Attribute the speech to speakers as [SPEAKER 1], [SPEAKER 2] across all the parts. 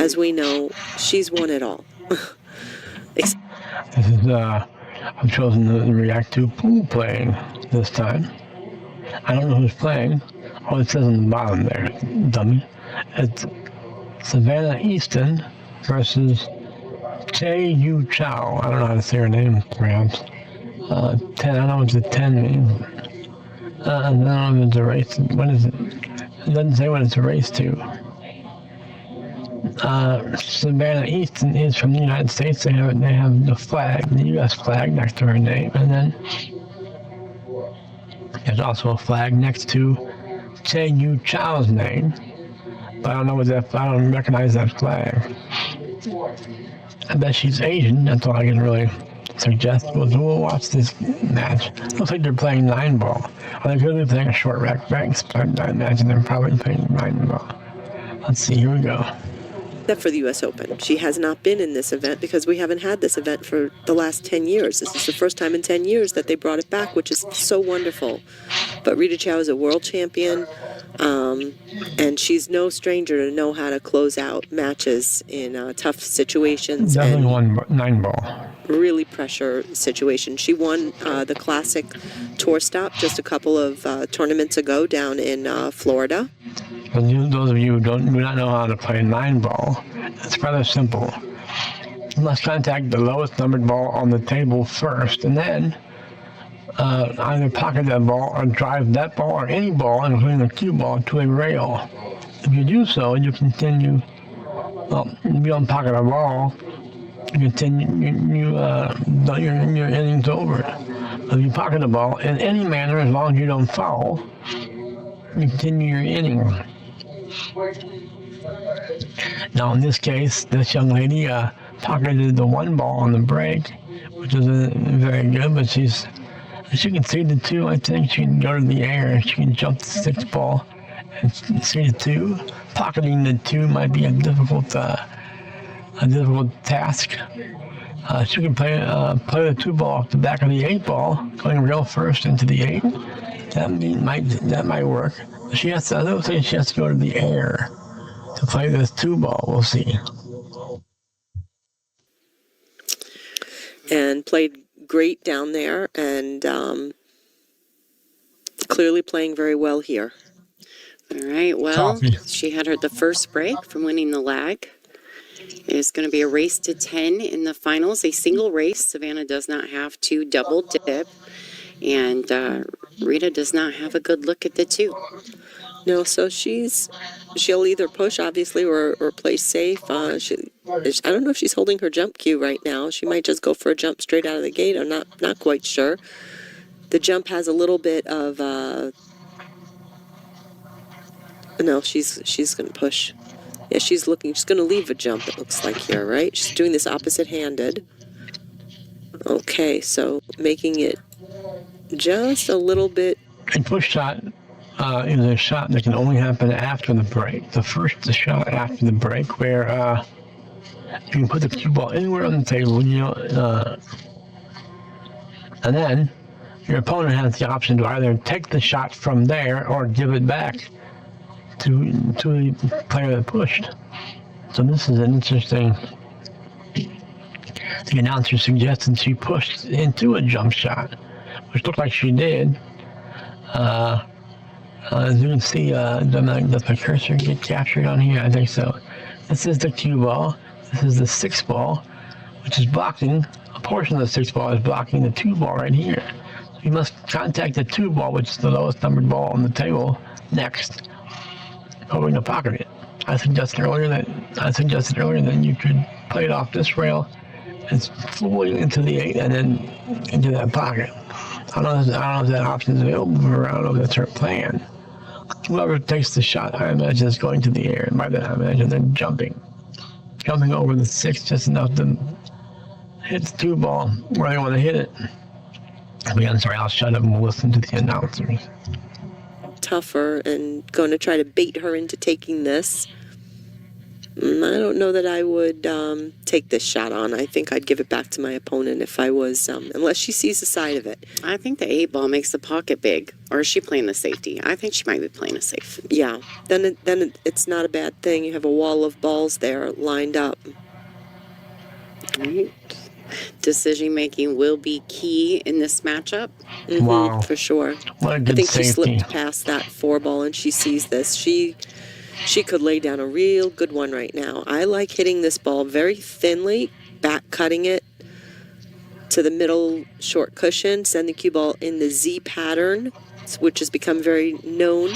[SPEAKER 1] as we know, she's won it all.
[SPEAKER 2] This is, I've chosen to react to pool playing this time. I don't know who's playing. Oh, it says on the bottom there, dummy. It's Savannah Easton versus Che Yu Chao. I don't know how to say her name, perhaps. 10, I don't know what the 10 means. I don't know if it's a race. What is it? It doesn't say what it's a race to. Savannah Easton is from the United States. They have the flag, the U.S. flag next to her name, and then there's also a flag next to Che Yu Chao's name. But I don't know what that. I don't recognize that flag. I bet she's Asian. That's all I can really suggest. We'll watch this match. Looks like they're playing 9-ball. Or they could be playing a short rack back. I imagine they're probably playing 9-ball. Let's see. Here we go.
[SPEAKER 1] Except for the U.S. Open. She has not been in this event because we haven't had this event for the last 10 years. This is the first time in 10 years that they brought it back, which is so wonderful. But Rita Chao is a world champion, and she's no stranger to know how to close out matches in tough situations.
[SPEAKER 2] Definitely won 9-ball.
[SPEAKER 1] Really pressure situation. She won the Classic Tour Stop just a couple of tournaments ago down in Florida.
[SPEAKER 2] For those of you who do not know how to play 9-ball, it's rather simple. You must contact the lowest numbered ball on the table first, and then either pocket that ball or drive that ball or any ball, including the cue ball, to a rail. If you do so, you continue. Well, if you don't pocket a ball, you continue. Your innings over. If you pocket a ball in any manner, as long as you don't foul, you continue your inning. Now, in this case, this young lady pocketed the 1 ball on the break, which is very good, but she can see the 2. I think she can go to the air. She can jump the 6 ball and see the 2. Pocketing the 2 might be a difficult task. She can play the 2 ball off the back of the 8 ball, going real first into the 8. That might work. She has to. I don't think she has to go to the air to play this 2 ball. We'll see.
[SPEAKER 1] And played great down there, and clearly playing very well here.
[SPEAKER 3] All right. Well, she had the first break from winning the lag. It's going to be a race to 10 in the finals, a single race. Savannah does not have to double dip, and Rita does not have a good look at the 2.
[SPEAKER 1] No, so she'll either push, obviously, or play safe. I don't know if she's holding her jump cue right now. She might just go for a jump straight out of the gate. I'm not quite sure. The jump has a little bit of no, she's going to push. Yeah, she's going to leave a jump, it looks like here, right? She's doing this opposite-handed. Okay, so making it just a little bit.
[SPEAKER 2] A push shot is a shot that can only happen after the break. The shot after the break, where you can put the cue ball anywhere on the table, and then your opponent has the option to either take the shot from there or give it back to the player that pushed. So this is an interesting. The announcer suggested she pushed into a jump shot, which looked like she did. As you can see, does my cursor get captured on here? I think so. This is the cue ball. This is the 6 ball, which is blocking. A portion of the 6 ball is blocking the 2 ball right here. So you must contact the 2 ball, which is the lowest numbered ball on the table, next, hoping to pocket it. I suggested earlier that you could play it off this rail and fully into the 8 and then into that pocket. I don't know if that option is available around, or that's her plan. Whoever takes the shot, I imagine, is going to the air, and by that I imagine they're jumping over the 6 just enough to hit the 2 ball where they want to hit it. I'm sorry, I'll shut up and we'll listen to the announcers.
[SPEAKER 1] Tougher and going to try to bait her into taking this. I don't know that I would take this shot on. I think I'd give it back to my opponent if I was, unless she sees the side of it.
[SPEAKER 3] I think the 8-ball makes the pocket big. Or is she playing the safety? I think she might be playing a safe.
[SPEAKER 1] Yeah, then it's not a bad thing. You have a wall of balls there lined up.
[SPEAKER 3] Right. Decision making will be key in this matchup.
[SPEAKER 2] Wow.
[SPEAKER 1] For sure.
[SPEAKER 2] What a
[SPEAKER 1] I
[SPEAKER 2] good
[SPEAKER 1] think she
[SPEAKER 2] safety.
[SPEAKER 1] slipped past that 4-ball and she sees this. She could lay down a real good one right now. I like hitting this ball very thinly, back cutting it to the middle short cushion, send the cue ball in the Z pattern, which has become very known,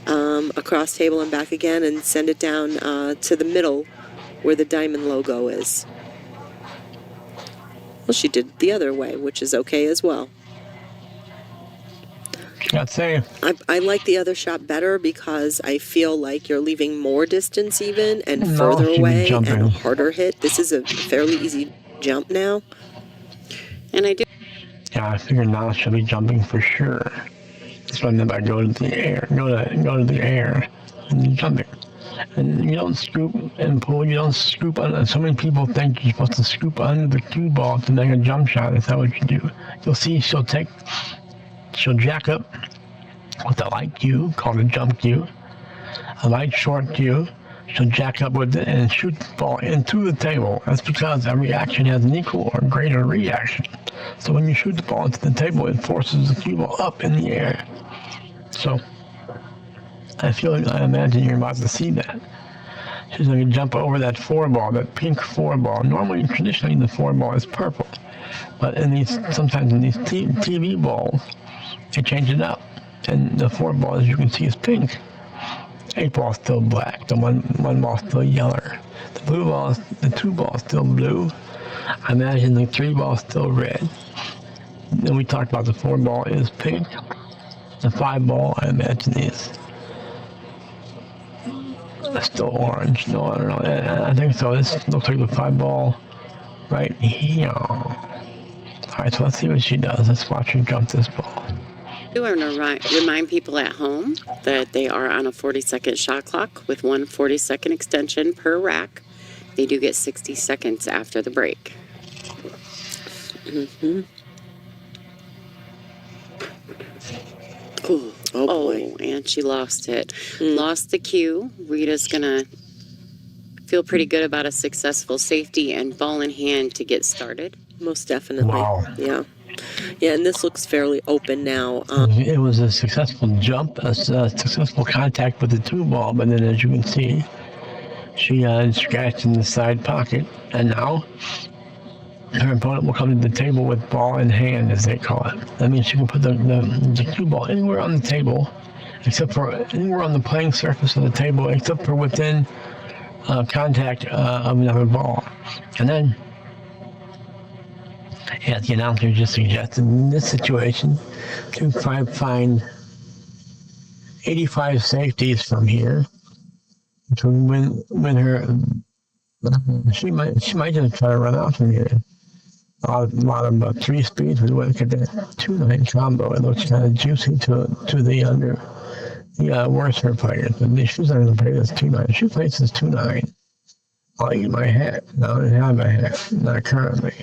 [SPEAKER 1] across table and back again, and send it down to the middle where the diamond logo is. Well, she did the other way, which is okay as well.
[SPEAKER 2] Got safe.
[SPEAKER 1] I like the other shot better because I feel like you're leaving more distance even and
[SPEAKER 2] No,
[SPEAKER 1] further
[SPEAKER 2] she'd be
[SPEAKER 1] away and
[SPEAKER 2] jumping.
[SPEAKER 1] a harder hit. This is a fairly easy jump now.
[SPEAKER 3] And I do
[SPEAKER 2] Yeah, I figured now she'll be jumping for sure. That's what I meant by go to the air. Go to the air and you're jumping. And you don't scoop and pull. You don't scoop under. So many people think you're supposed to scoop under the cue ball to make a jump shot. That's not what you do. You'll see she'll jack up with a light cue called a jump cue, a light short cue. She'll jack up with it and shoot the ball into the table. That's because every action has an equal or greater reaction. So when you shoot the ball into the table, it forces the cue ball up in the air. So I imagine you're about to see that. She's going to jump over that 4-ball, that pink 4-ball. Normally, traditionally, the 4-ball is purple. But sometimes in these TV balls, they change it up. And the 4-ball, as you can see, is pink. 8-ball is still black. The one ball is still yellow. The blue ball, the 2-ball is still blue. I imagine the 3-ball is still red. Then we talked about the 4-ball is pink. The 5-ball, I imagine, is still orange. No, I don't know. I think so. This looks like the 5-ball right here. All right, so let's see what she does. Let's watch her jump this ball.
[SPEAKER 3] I want to remind people at home that they are on a 40-second shot clock with one 40-second extension per rack. They do get 60 seconds after the break.
[SPEAKER 1] Oh boy.
[SPEAKER 3] And she lost it. Lost the cue. Rita's going to feel pretty good about a successful safety and ball in hand to get started.
[SPEAKER 1] Most definitely.
[SPEAKER 2] Wow.
[SPEAKER 1] Yeah. Yeah, and this looks fairly open now.
[SPEAKER 2] It was a successful jump, a successful contact with the 2-ball, but then as you can see, she scratched in the side pocket, and now her opponent will come to the table with ball in hand, as they call it. That means she can put the cue ball anywhere on the table, except for anywhere on the playing surface of the table, except for within contact of another ball. And then, as the announcer just suggested, in this situation, to find 85 safeties from here to win her. She might just try to run out from here. A lot of 3 speeds would look at that 2-9 combo. It looks kind of juicy to the worser players. But she's not going to play this 2-9. She plays this 2-9. I'll eat my hat. No, I don't have a hat. Not currently.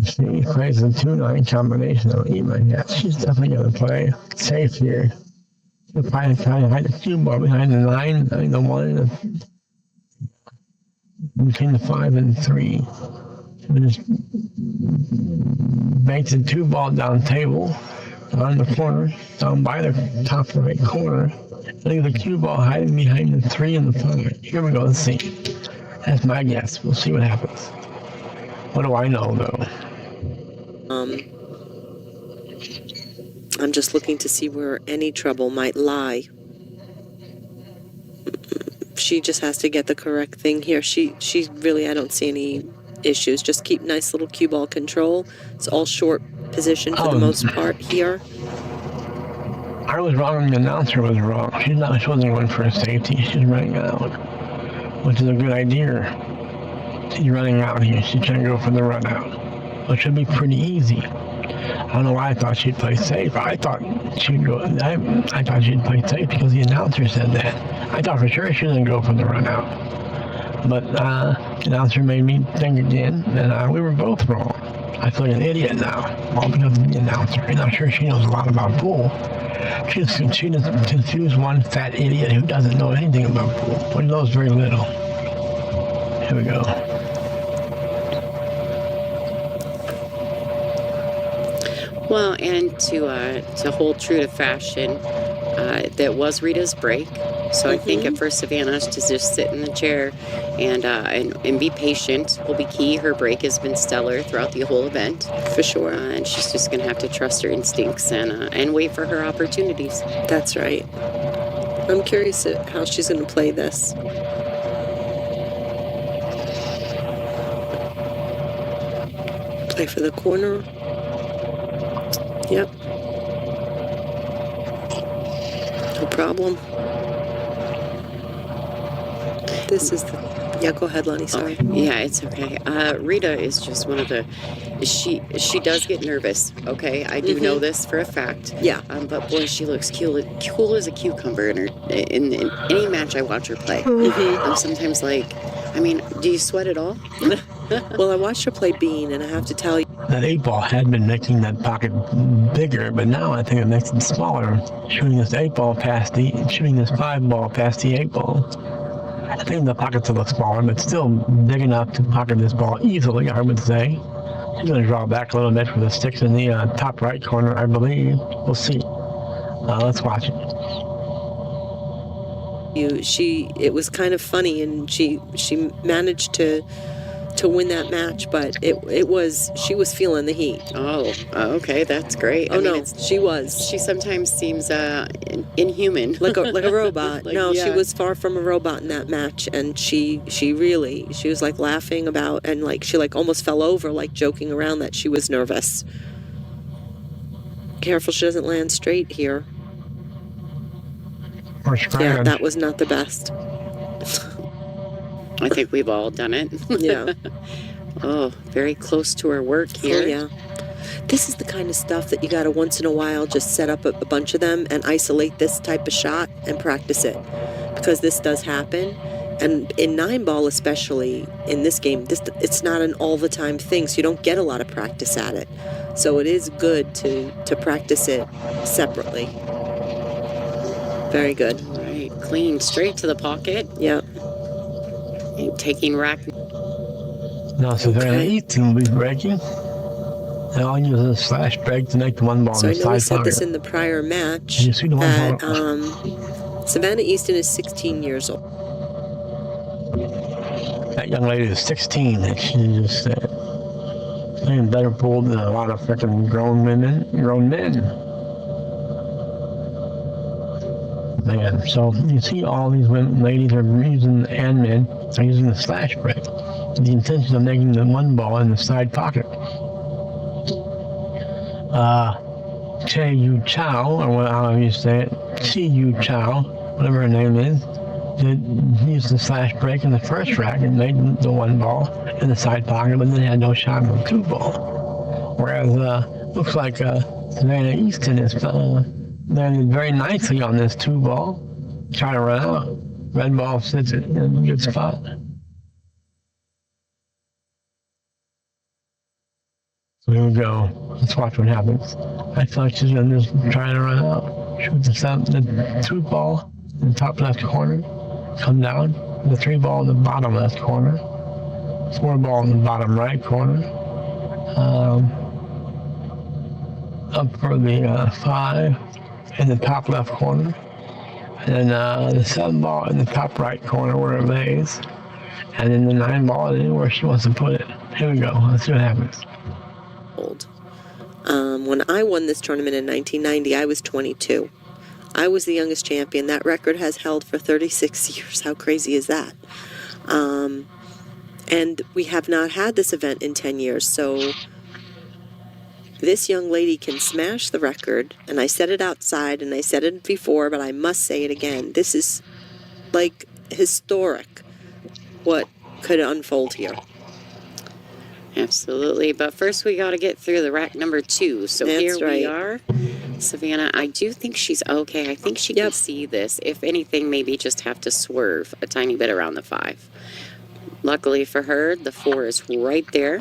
[SPEAKER 2] She plays the 2-9 combination. I'll eat my hat. She's definitely going to play safe here. She'll probably try to hide the cue ball behind the 9, the 1, between the 5 and 3. Just banks the 2-ball down table, on the corner, down by the top right corner. Leave the cue ball hiding behind the 3 and the 5. Here we go, let's see. That's my guess. We'll see what happens. What do I know, though?
[SPEAKER 1] I'm just looking to see where any trouble might lie. She just has to get the correct thing here. She really, I don't see any issues. Just keep nice little cue ball control. It's all short position for the most part here.
[SPEAKER 2] I was wrong and the announcer was wrong. She wasn't going for a safety. She's running out, which is a good idea. She's running out here. She's trying to go for the run out, which should be pretty easy. I don't know why I thought she'd play safe. I thought she'd play safe because the announcer said that. I thought for sure she was going to go for the run out. But the announcer made me think again, and we were both wrong. I feel like an idiot now, all because of the announcer. And I'm sure she knows a lot about pool. She doesn't confuse one fat idiot who doesn't know anything about pool, but he knows very little. Here we go.
[SPEAKER 3] Well, and to hold true to fashion, that was Rita's break. So I think for Savannah to just sit in the chair and be patient will be key. Her break has been stellar throughout the whole event,
[SPEAKER 1] For sure.
[SPEAKER 3] and she's just going to have to trust her instincts and wait for her opportunities.
[SPEAKER 1] That's right. I'm curious at how she's going to play this. Play for the corner. Yep. No problem. This is the... Yeah, go ahead, Lonnie. Sorry.
[SPEAKER 3] Yeah, it's okay. Rita is just one of the... She does get nervous, okay? I do know this for a fact.
[SPEAKER 1] Yeah.
[SPEAKER 3] But boy, she looks cool as a cucumber in any match I watch her play. I'm sometimes like, I mean, do you sweat at all?
[SPEAKER 1] Well, I watched her play Bean, and I have to tell you,
[SPEAKER 2] That 8-ball had been making that pocket bigger, but now I think it makes it smaller. Shooting this 8-ball past shooting this 5-ball past the 8-ball. I think the pockets will look smaller, but still big enough to pocket this ball easily, I would say. She's going to draw back a little bit for the sticks in the top right corner, I believe. We'll see. Let's watch it.
[SPEAKER 1] it was kind of funny, and she managed to win that match, but she was feeling the heat.
[SPEAKER 3] Oh, okay, that's great.
[SPEAKER 1] Oh, no, she was.
[SPEAKER 3] She sometimes seems inhuman.
[SPEAKER 1] Like a robot. No,
[SPEAKER 3] yeah.
[SPEAKER 1] she was far from a robot in that match, and she was like laughing about, and like she like almost fell over, like joking around that she was nervous. Careful she doesn't land straight here.
[SPEAKER 2] Or
[SPEAKER 1] Yeah, that was not the best.
[SPEAKER 3] I think we've all done it.
[SPEAKER 1] Yeah.
[SPEAKER 3] Oh, very close to her work here.
[SPEAKER 1] Oh, yeah. This is the kind of stuff that you got to once in a while just set up a bunch of them and isolate this type of shot and practice it, because this does happen. And in 9-ball especially, in this game, it's not an all the time thing, so you don't get a lot of practice at it. So it is good to practice it separately. Very good.
[SPEAKER 3] All right, clean, straight to the pocket.
[SPEAKER 1] Yeah.
[SPEAKER 3] And taking rack.
[SPEAKER 2] Now Savannah Easton will be breaking. And I'll use a slash break to make the 1-ball
[SPEAKER 1] So I
[SPEAKER 2] in the
[SPEAKER 1] know we
[SPEAKER 2] side
[SPEAKER 1] said
[SPEAKER 2] pocket.
[SPEAKER 1] this in the prior match.
[SPEAKER 2] Can you see the 1
[SPEAKER 1] that Savannah Easton is 16 years old.
[SPEAKER 2] That young lady is 16, and she's just playing better pool than a lot of freaking grown men. Man, so you see all these ladies are using, and men are using the slash break with the intention of making the 1-ball in the side pocket. Che Yu Chao, or however you say it, Chi Yu Chao, whatever her name is, used the slash break in the first rack and made the 1-ball in the side pocket, but then had no shot in the 2-ball. Whereas, looks like Savannah Easton is landed very nicely on this 2-ball. Trying to run out. Red ball sits it in a good spot. So here we go. Let's watch what happens. I feel like she's gonna just try to run out. Shoot the 2-ball in the top left corner. Come down. The 3-ball in the bottom left corner. 4-ball in the bottom right corner. Up for the 5 in the top left corner. And then the 7-ball in the top right corner where it lays. And then the 9-ball anywhere she wants to put it. Here we go. Let's see what happens.
[SPEAKER 1] When I won this tournament in 1990, I was 22. I was the youngest champion. That record has held for 36 years. How crazy is that? And we have not had this event in 10 years. So this young lady can smash the record. And I said it outside, and I said it before, but I must say it again. This is like historic what could unfold here.
[SPEAKER 3] Absolutely. But first we got to get through the rack number 2. So
[SPEAKER 1] That's
[SPEAKER 3] here we
[SPEAKER 1] right.
[SPEAKER 3] are. Savannah, I do think she's okay. I think she can see this. If anything, maybe just have to swerve a tiny bit around the 5. Luckily for her, the 4 is right there.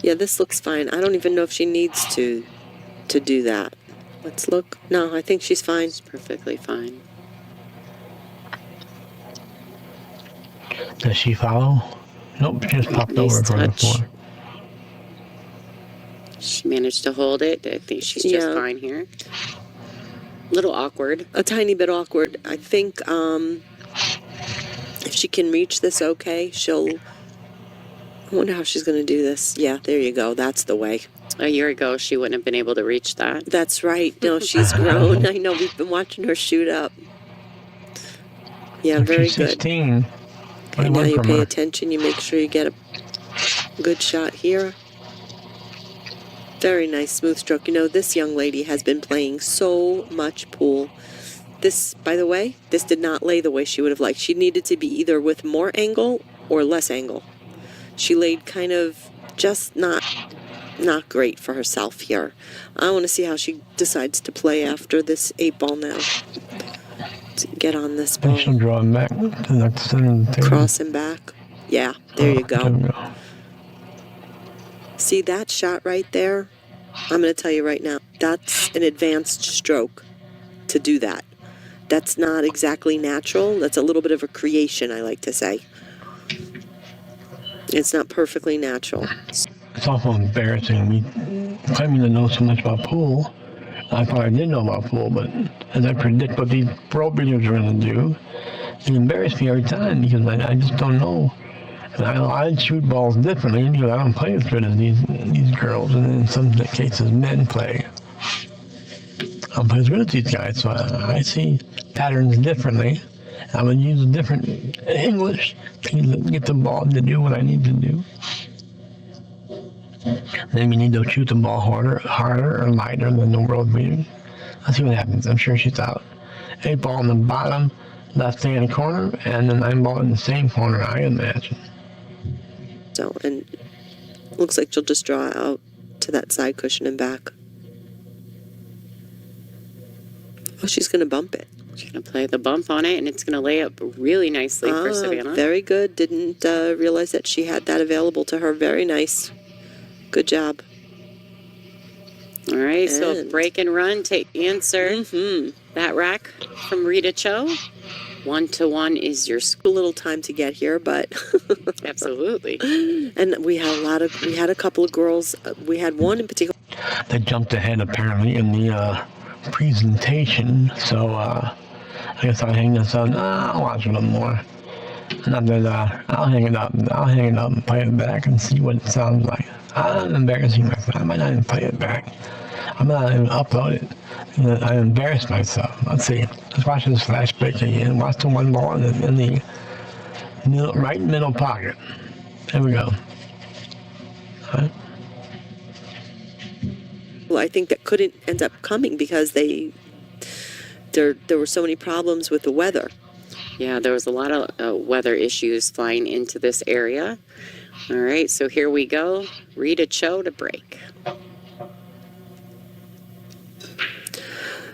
[SPEAKER 1] Yeah, this looks fine. I don't even know if she needs to do that. Let's look. No, I think she's fine.
[SPEAKER 3] It's perfectly fine.
[SPEAKER 2] Does she follow? Nope, she just popped
[SPEAKER 3] Nice
[SPEAKER 2] over for the
[SPEAKER 3] touch.
[SPEAKER 2] 4.
[SPEAKER 3] She managed to hold it. I think she's just
[SPEAKER 1] Yeah.
[SPEAKER 3] fine here. Little awkward.
[SPEAKER 1] A tiny bit awkward. I think if she can reach this okay, she'll... I wonder how she's going to do this. Yeah, there you go. That's the way.
[SPEAKER 3] A year ago, she wouldn't have been able to reach that.
[SPEAKER 1] That's right. No, she's grown. I know. We've been watching her shoot up. Yeah, very
[SPEAKER 2] She's
[SPEAKER 1] good.
[SPEAKER 2] 16.
[SPEAKER 1] Okay, now you
[SPEAKER 2] from
[SPEAKER 1] pay
[SPEAKER 2] her.
[SPEAKER 1] attention. You make sure you get a good shot here. Very nice smooth stroke. You know, this young lady has been playing so much pool. This, by the way, this did not lay the way she would have liked. She needed to be either with more angle or less angle. She laid kind of just not great for herself here. I want to see how she decides to play after this 8-ball now. To get on this ball.
[SPEAKER 2] And she'll draw him back to the center of the table.
[SPEAKER 1] Cross him back. Yeah, there you
[SPEAKER 2] There
[SPEAKER 1] go.
[SPEAKER 2] we go.
[SPEAKER 1] See that shot right there? I'm going to tell you right now, that's an advanced stroke to do that. That's not exactly natural. That's a little bit of a creation, I like to say. It's not perfectly natural.
[SPEAKER 2] It's awful embarrassing. Me claiming to know so much about pool. I probably did know about pool, but as I predict what these pro beaters are going to do, they embarrass me every time because I just don't know. And I shoot balls differently because I don't play as good as these girls, and in some cases men play. I don't play as good as these guys, so I see patterns differently. I'm going to use different English to get the ball to do what I need to do. Then we need to shoot the ball harder or lighter than the world beaters. Let's see what happens. I'm sure she's out. 8-ball in the bottom left-hand corner, and the 9-ball in the same corner, I imagine.
[SPEAKER 1] So, and looks like she'll just draw out to that side cushion and back. Oh, she's going to bump it.
[SPEAKER 3] She's going to play the bump on it, and it's going to lay up really nicely for Savannah.
[SPEAKER 1] Very good. Didn't realize that she had that available to her. Very nice. Good job.
[SPEAKER 3] All right, so
[SPEAKER 1] And-
[SPEAKER 3] break and run to answer that rack from Rita Cho. 1-1 is your
[SPEAKER 1] A
[SPEAKER 3] score.
[SPEAKER 1] little time to get here, but
[SPEAKER 3] Absolutely.
[SPEAKER 1] and we had a couple of girls. We had one in particular.
[SPEAKER 2] They jumped ahead apparently in the presentation, so I guess I'll hang this up. I'll watch a little more. Not that I'll hang it up. I'll hang it up and play it back and see what it sounds like. I'm embarrassing myself. I might not even play it back. I might not even upload it. I embarrassed myself. Let's see. Let's watch this flash break again. Watch the 1-ball in the right middle pocket. There we go. All right.
[SPEAKER 1] Well, I think that couldn't end up coming because there were so many problems with the weather.
[SPEAKER 3] Yeah, there was a lot of weather issues flying into this area. All right, so here we go. Rita Cho to break.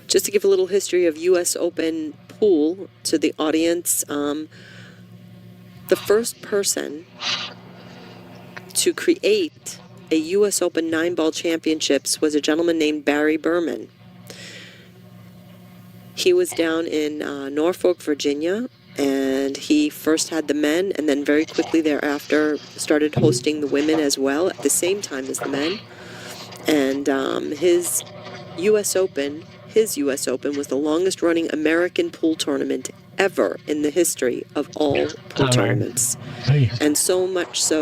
[SPEAKER 1] Just to give a little history of U.S. Open pool to the audience, the first person to create a U.S. Open 9-ball championships was a gentleman named Barry Berman. He was down in Norfolk, Virginia, and he first had the men, and then very quickly thereafter started hosting the women as well at the same time as the men. And his U.S. Open was the longest running American pool tournament ever in the history of all pool
[SPEAKER 2] All right.
[SPEAKER 1] tournaments.
[SPEAKER 2] Please.
[SPEAKER 1] And so much so